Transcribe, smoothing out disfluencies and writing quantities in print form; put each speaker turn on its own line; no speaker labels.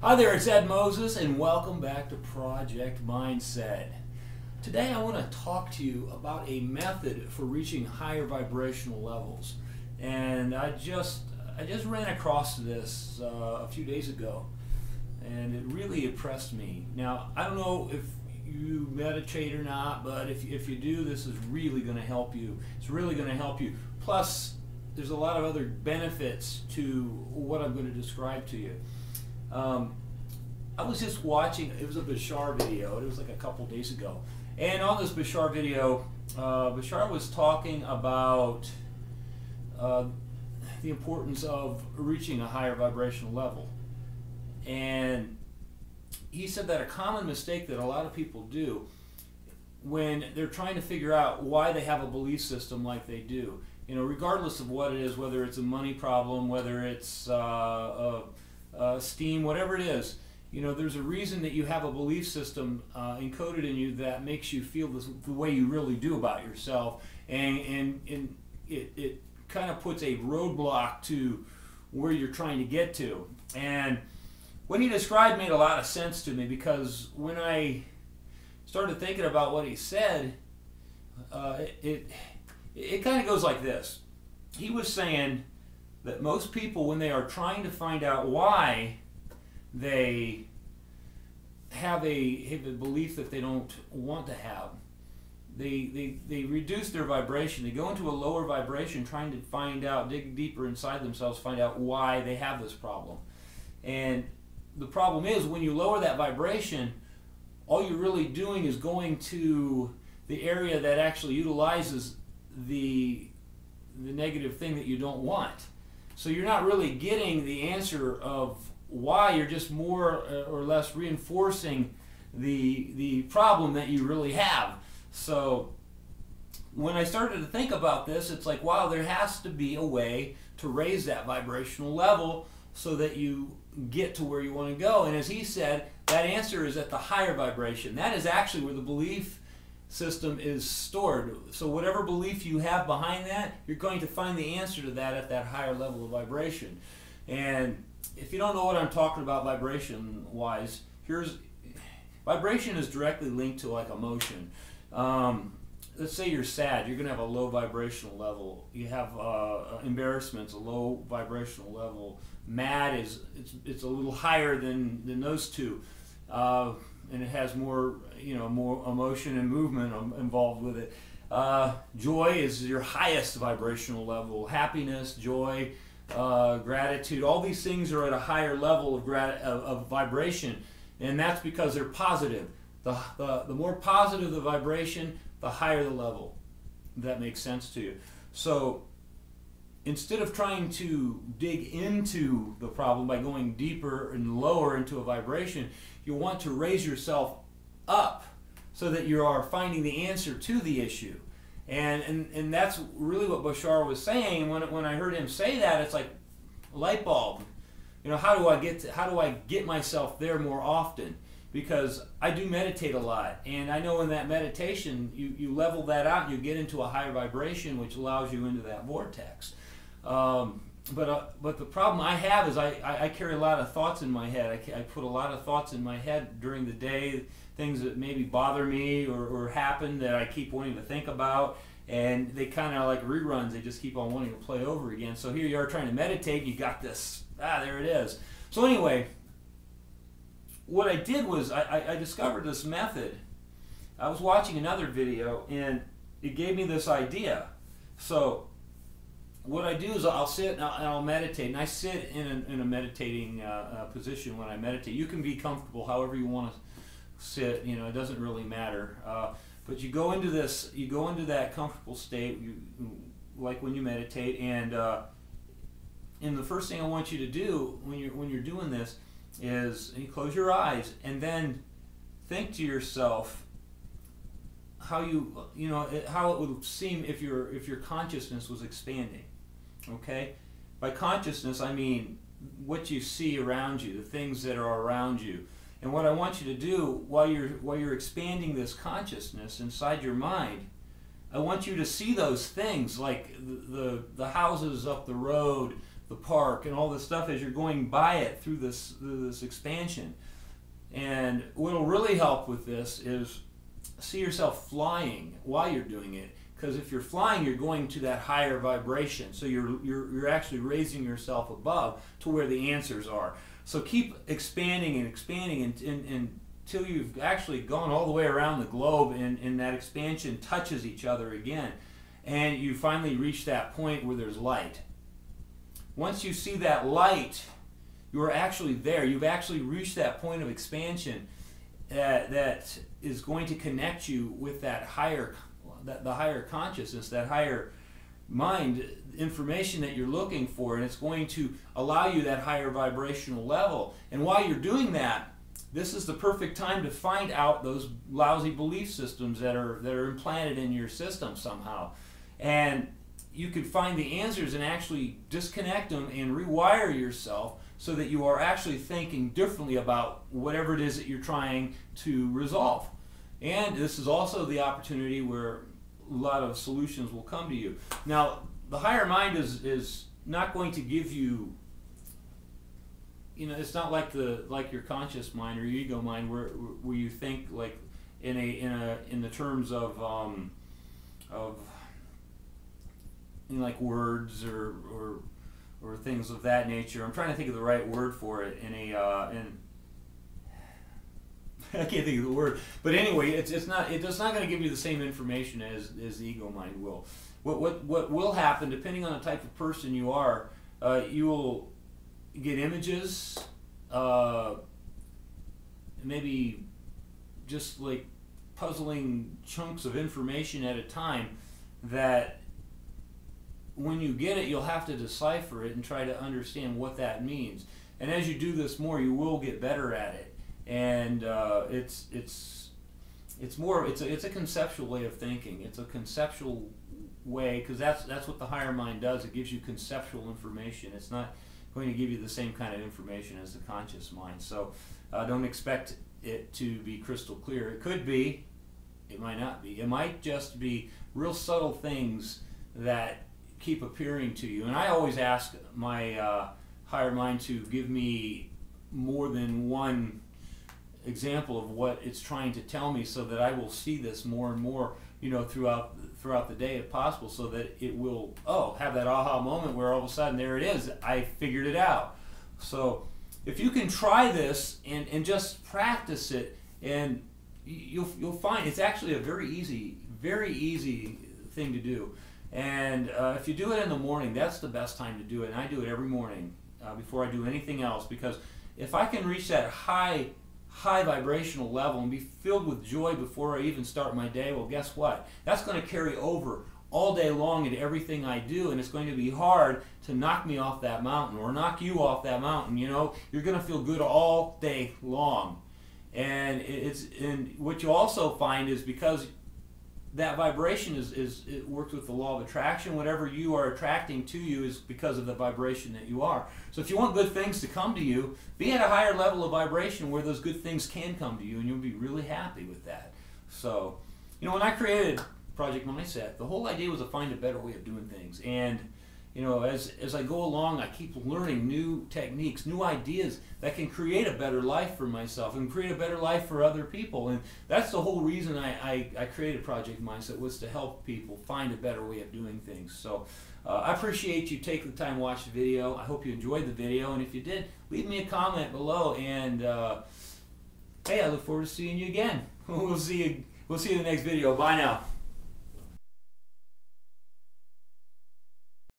Hi there, it's Ed Moses, and welcome back to Project Mindset. Today I want to talk to you about a method for reaching higher vibrational levels. And I just ran across this a few days ago, and it really impressed me. Now, I don't know if you meditate or not, but if you do, this is really going to help you. It's really going to help you. Plus, there's a lot of other benefits to what I'm going to describe to you. I was just watching, it was a Bashar video, it was like a couple days ago. And on this Bashar video, Bashar was talking about the importance of reaching a higher vibrational level. And he said that a common mistake that a lot of people do when they're trying to figure out why they have a belief system like they do, you know, regardless of what it is, whether it's a money problem, whether it's esteem, whatever it is, you know, there's a reason that you have a belief system encoded in you that makes you feel the way you really do about yourself, and it kind of puts a roadblock to where you're trying to get to. And what he described made a lot of sense to me, because when I started thinking about what he said, it kind of goes like this. He was saying that most people, when they are trying to find out why they have a belief that they don't want to have, they reduce their vibration. They go into a lower vibration, trying to find out, dig deeper inside themselves, find out why they have this problem. And the problem is, when you lower that vibration, all you're really doing is going to the area that actually utilizes the negative thing that you don't want. So you're not really getting the answer of why, you're just more or less reinforcing the problem that you really have. So when I started to think about this, it's like, wow, there has to be a way to raise that vibrational level so that you get to where you want to go. And as he said, that answer is at the higher vibration. That is actually where the belief system is stored. So whatever belief you have behind that, you're going to find the answer to that at that higher level of vibration. And if you don't know what I'm talking about vibration wise, vibration is directly linked to like emotion. Let's say you're sad, you're going to have a low vibrational level. You have embarrassment's a low vibrational level. Mad it's a little higher than those two. And it has more, you know, more emotion and movement involved with it. Joy is your highest vibrational level. Happiness, joy, gratitude, all these things are at a higher level of vibration, and that's because they're positive. The more positive the vibration, the higher the level. If that makes sense to you. So instead of trying to dig into the problem by going deeper and lower into a vibration, you want to raise yourself up so that you are finding the answer to the issue. And that's really what Bashar was saying. When I heard him say that, it's like a light bulb. You know, how do I get myself there more often? Because I do meditate a lot, and I know in that meditation you level that out and you get into a higher vibration, which allows you into that vortex. But the problem I have is I carry a lot of thoughts in my head. I put a lot of thoughts in my head during the day, things that maybe bother me or happen that I keep wanting to think about, and they kind of like reruns. They just keep on wanting to play over again. So here you are trying to meditate, you got this, there it is. So anyway, what I did was I discovered this method. I was watching another video, and it gave me this idea. So what I do is I'll sit and I'll meditate, and I sit in a meditating position when I meditate. You can be comfortable however you want to sit. You know, it doesn't really matter. But you go into that comfortable state, like when you meditate, and the first thing I want you to do when you're doing this is you close your eyes and then think to yourself how how it would seem if your consciousness was expanding. Okay, by consciousness I mean what you see around you, the things that are around you. And what I want you to do while you're expanding this consciousness inside your mind, I want you to see those things, like the houses up the road, the park and all this stuff as you're going by it through this expansion. And what'll really help with this is see yourself flying while you're doing it. Because if you're flying, you're going to that higher vibration. So you're actually raising yourself above to where the answers are. So keep expanding and expanding until you've actually gone all the way around the globe, and that expansion touches each other again. And you finally reach that point where there's light. Once you see that light, you are actually there. You've actually reached that point of expansion that is going to connect you with that higher the higher consciousness, that higher mind information that you're looking for, and it's going to allow you that higher vibrational level. And while you're doing that, this is the perfect time to find out those lousy belief systems that are implanted in your system somehow. And you can find the answers and actually disconnect them and rewire yourself so that you are actually thinking differently about whatever it is that you're trying to resolve. And this is also the opportunity where a lot of solutions will come to you. Now, the higher mind is not going to give you, it's not like your conscious mind or your ego mind where you think like in the terms of like words or things of that nature. I'm trying to think of the right word for it. I can't think of the word, but anyway, it's not going to give you the same information as the ego mind will. What will happen, depending on the type of person you are, you will get images, maybe just like puzzling chunks of information at a time that when you get it, you'll have to decipher it and try to understand what that means. And as you do this more, you will get better at it. And it's a conceptual way of thinking. It's a conceptual way, because that's what the higher mind does. It gives you conceptual information. It's not going to give you the same kind of information as the conscious mind. So don't expect it to be crystal clear. It could be, it might not be. It might just be real subtle things that keep appearing to you. And I always ask my higher mind to give me more than one example of what it's trying to tell me, so that I will see this more and more, throughout the day if possible, so that it will have that aha moment where all of a sudden there it is, I figured it out. So if you can try this and just practice it, and you'll find it's actually a very easy thing to do. And if you do it in the morning, that's the best time to do it. And I do it every morning before I do anything else, because if I can reach that high vibrational level and be filled with joy before I even start my day, well, guess what? That's going to carry over all day long into everything I do, and it's going to be hard to knock me off that mountain or knock you off that mountain. You're going to feel good all day long. And what you also find is, because that vibration it works with the law of attraction. Whatever you are attracting to you is because of the vibration that you are. So if you want good things to come to you, be at a higher level of vibration where those good things can come to you, and you'll be really happy with that. So, when I created Project Mindset, the whole idea was to find a better way of doing things. And as I go along, I keep learning new techniques, new ideas that can create a better life for myself and create a better life for other people. And that's the whole reason I created Project Mindset, was to help people find a better way of doing things. So I appreciate you taking the time to watch the video. I hope you enjoyed the video, and if you did, leave me a comment below. And hey, I look forward to seeing you again. We'll see you in the next video. Bye now.